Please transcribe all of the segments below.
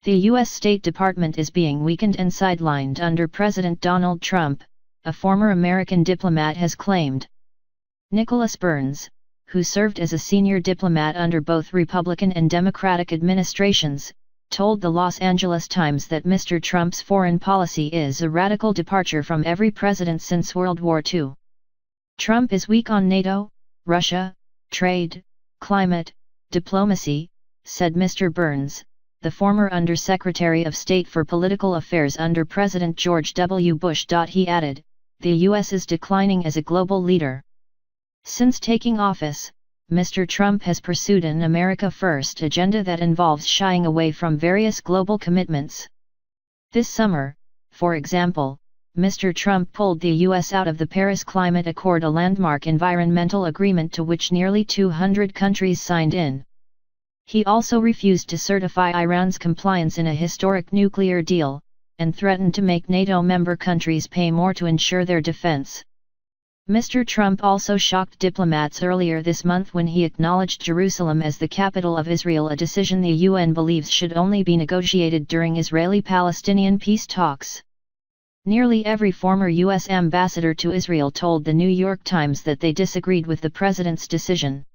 The U.S. State Department is being weakened and sidelined under President Donald Trump, a former American diplomat has claimed. Nicholas Burns, who served as a senior diplomat under both Republican and Democratic administrations, told the Los Angeles Times that Mr. Trump's foreign policy is a radical departure from every president since World War II. Trump is weak on NATO, Russia, trade, climate, diplomacy, said Mr. Burns, the former Undersecretary of State for Political Affairs under President George W. Bush. He added, "The U.S. is declining as a global leader." Since taking office, Mr. Trump has pursued an America First agenda that involves shying away from various global commitments. This summer, for example, Mr. Trump pulled the U.S. out of the Paris Climate Accord, a landmark environmental agreement to which nearly 200 countries signed in. He also refused to certify Iran's compliance in a historic nuclear deal, and threatened to make NATO member countries pay more to ensure their defense. Mr. Trump also shocked diplomats earlier this month when he acknowledged Jerusalem as the capital of Israel, a decision the UN believes should only be negotiated during Israeli-Palestinian peace talks. Nearly every former U.S. ambassador to Israel told the New York Times that they disagreed with the president's decision.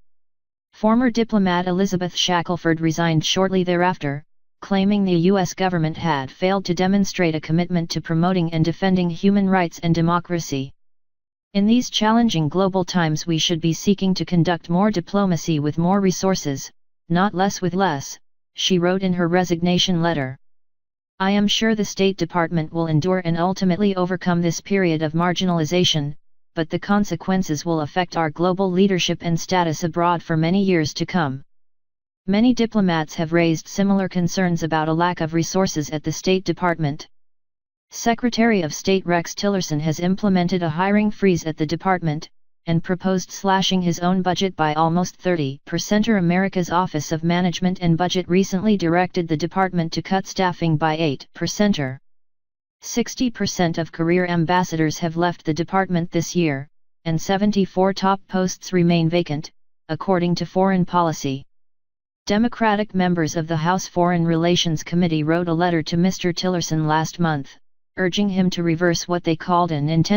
Former diplomat Elizabeth Shackelford resigned shortly thereafter, claiming the U.S. government had failed to demonstrate a commitment to promoting and defending human rights and democracy. In these challenging global times, we should be seeking to conduct more diplomacy with more resources, not less with less, she wrote in her resignation letter. I am sure the State Department will endure and ultimately overcome this period of marginalization, but the consequences will affect our global leadership and status abroad for many years to come. Many diplomats have raised similar concerns about a lack of resources at the State Department. Secretary of State Rex Tillerson has implemented a hiring freeze at the department, and proposed slashing his own budget by almost 30%. America's Office of Management and Budget recently directed the department to cut staffing by 8%. 60% of career ambassadors have left the department this year, and 74 top posts remain vacant, according to Foreign Policy. Democratic members of the House Foreign Relations Committee wrote a letter to Mr. Tillerson last month, urging him to reverse what they called an intentional